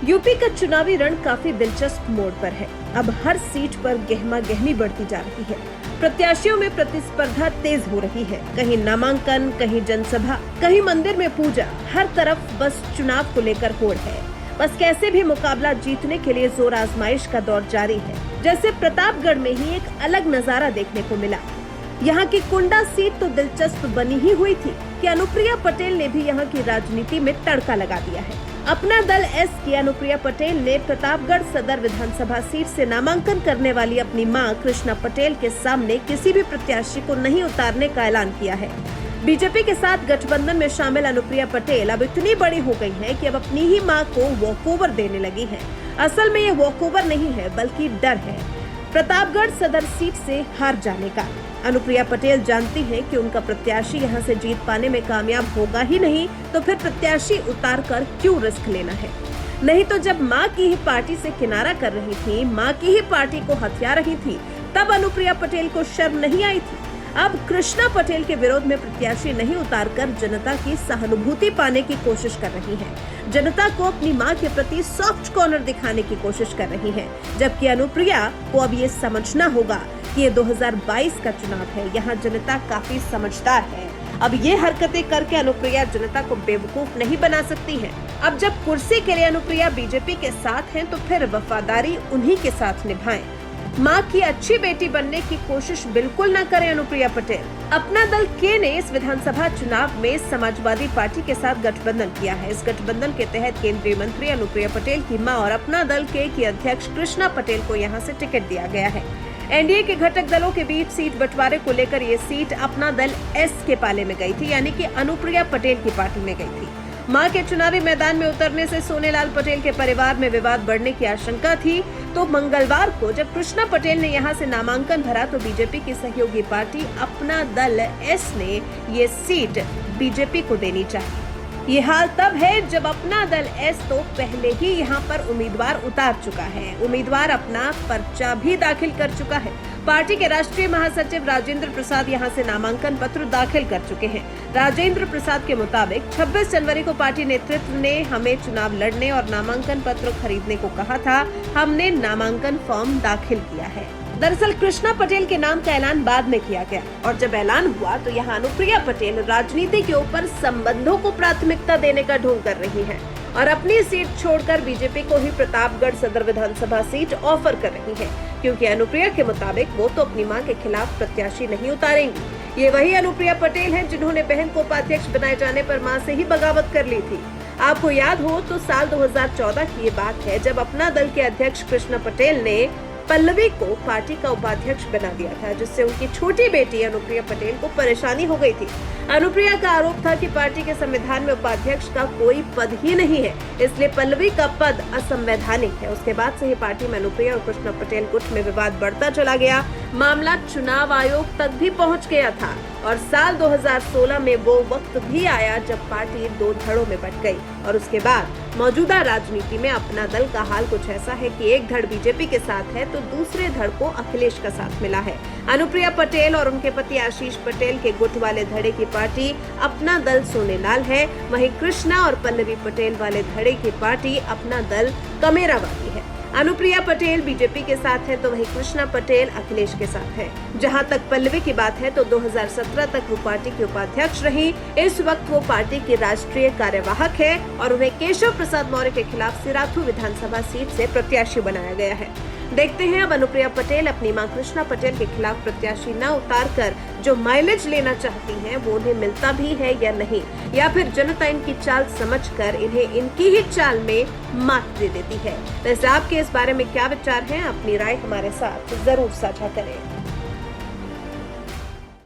UP का चुनावी रण काफी दिलचस्प मोड़ पर है। अब हर सीट पर गहमा गहमी बढ़ती जा रही है। प्रत्याशियों में प्रतिस्पर्धा तेज हो रही है। कहीं नामांकन, कहीं जनसभा, कहीं मंदिर में पूजा, हर तरफ बस चुनाव को लेकर होड़ है। बस कैसे भी मुकाबला जीतने के लिए जोर आजमाइश का दौर जारी है। जैसे प्रतापगढ़ में ही एक अलग नजारा देखने को मिला। यहाँ की कुंडा सीट तो दिलचस्प बनी ही हुई थी कि अनुप्रिया पटेल ने भी यहाँ की राजनीति में तड़का लगा दिया है। अपना दल एस की अनुप्रिया पटेल ने प्रतापगढ़ सदर विधानसभा सीट से नामांकन करने वाली अपनी मां कृष्णा पटेल के सामने किसी भी प्रत्याशी को नहीं उतारने का ऐलान किया है। बीजेपी के साथ गठबंधन में शामिल अनुप्रिया पटेल अब इतनी बड़ी हो गई है कि अब अपनी ही मां को वॉकओवर देने लगी है। असल में ये वॉकओवर नहीं है बल्कि डर है प्रतापगढ़ सदर सीट से हार जाने का। अनुप्रिया पटेल जानती हैं कि उनका प्रत्याशी यहां से जीत पाने में कामयाब होगा ही नहीं, तो फिर प्रत्याशी उतार कर क्यों रिस्क लेना है। नहीं तो जब मां की ही पार्टी से किनारा कर रही थी, मां की ही पार्टी को हथिया रही थी, तब अनुप्रिया पटेल को शर्म नहीं आई थी। अब कृष्णा पटेल के विरोध में प्रत्याशी नहीं उतारकर जनता की सहानुभूति पाने की कोशिश कर रही है। जनता को अपनी मां के प्रति सॉफ्ट कॉर्नर दिखाने की कोशिश कर रही है, जबकि अनुप्रिया को अब ये समझना होगा कि ये 2022 का चुनाव है। यहाँ जनता काफी समझदार है। अब ये हरकतें करके अनुप्रिया जनता को बेवकूफ नहीं बना सकती है। अब जब कुर्सी के लिए अनुप्रिया बीजेपी के साथ हैं, तो फिर वफादारी उन्हीं के साथ निभाएं। मां की अच्छी बेटी बनने की कोशिश बिल्कुल न करें अनुप्रिया पटेल। अपना दल के ने इस विधानसभा चुनाव में समाजवादी पार्टी के साथ गठबंधन किया है। इस गठबंधन के तहत केंद्रीय मंत्री अनुप्रिया पटेल की मां और अपना दल के की अध्यक्ष कृष्णा पटेल को यहां से टिकट दिया गया है। एनडीए के घटक दलों के बीच सीट बंटवारे को लेकर ये सीट अपना दल एस के पाले में गई थी, यानी कि अनुप्रिया पटेल की पार्टी में गई थी। मां के चुनावी मैदान में उतरने से सोनेलाल पटेल के परिवार में विवाद बढ़ने की आशंका थी, तो मंगलवार को जब कृष्णा पटेल ने यहां से नामांकन भरा, तो बीजेपी की सहयोगी पार्टी अपना दल एस ने ये सीट बीजेपी को देनी चाहिए। ये हाल तब है जब अपना दल एस तो पहले ही यहाँ पर उम्मीदवार उतार चुका है। उम्मीदवार अपना पर्चा भी दाखिल कर चुका है। पार्टी के राष्ट्रीय महासचिव राजेंद्र प्रसाद यहाँ से नामांकन पत्र दाखिल कर चुके हैं। राजेंद्र प्रसाद के मुताबिक 26 जनवरी को पार्टी नेतृत्व ने हमें चुनाव लड़ने और नामांकन पत्र खरीदने को कहा था। हमने नामांकन फॉर्म दाखिल किया है। दरअसल कृष्णा पटेल के नाम का ऐलान बाद में किया गया, और जब ऐलान हुआ तो यहाँ अनुप्रिया पटेल राजनीति के ऊपर संबंधों को प्राथमिकता देने का ढोंग कर रही हैं और अपनी सीट छोड़कर बीजेपी को ही प्रतापगढ़ सदर विधानसभा सीट ऑफर कर रही है, क्योंकि अनुप्रिया के मुताबिक वो तो अपनी मां के खिलाफ प्रत्याशी नहीं उतारेंगी। ये वही अनुप्रिया पटेल हैं जिन्होंने बहन को उपाध्यक्ष बनाए जाने पर मां से ही बगावत कर ली थी। आपको याद हो तो साल 2014 की ये बात है, जब अपना दल के अध्यक्ष कृष्णा पटेल ने पल्लवी को पार्टी का उपाध्यक्ष बना दिया था, जिससे उनकी छोटी बेटी अनुप्रिया पटेल को परेशानी हो गई थी। अनुप्रिया का आरोप था कि पार्टी के संविधान में उपाध्यक्ष का कोई पद ही नहीं है, इसलिए पल्लवी का पद असंवैधानिक है। उसके बाद से ही पार्टी में अनुप्रिया और कृष्णा पटेल गुट में विवाद बढ़ता चला गया। मामला चुनाव आयोग तक भी पहुंच गया था और साल 2016 में वो वक्त भी आया जब पार्टी दो धड़ों में बंट गई। और उसके बाद मौजूदा राजनीति में अपना दल का हाल कुछ ऐसा है कि एक धड़ बीजेपी के साथ है तो दूसरे धड़ को अखिलेश का साथ मिला है। अनुप्रिया पटेल और उनके पति आशीष पटेल के गुट वाले धड़े की पार्टी अपना दल सोनेलाल है, वहीं कृष्णा और पल्लवी पटेल वाले धड़े की पार्टी अपना दल कमेरा वाली है। अनुप्रिया पटेल बीजेपी के साथ है तो वहीं कृष्णा पटेल अखिलेश के साथ है। जहां तक पल्लवी की बात है तो 2017 तक वो पार्टी की उपाध्यक्ष रही। इस वक्त वो पार्टी की राष्ट्रीय कार्यवाहक है और उन्हें केशव प्रसाद मौर्य के खिलाफ सिराथू विधानसभा सीट से प्रत्याशी बनाया गया है। देखते हैं अब अनुप्रिया पटेल अपनी मां कृष्णा पटेल के खिलाफ प्रत्याशी न उतारकर जो माइलेज लेना चाहती हैं वो उन्हें मिलता भी है या नहीं, या फिर जनता इनकी चाल समझकर इन्हें इनकी ही चाल में मात दे देती है। वैसे आपके इस बारे में क्या विचार हैं? अपनी राय हमारे साथ जरूर साझा करें।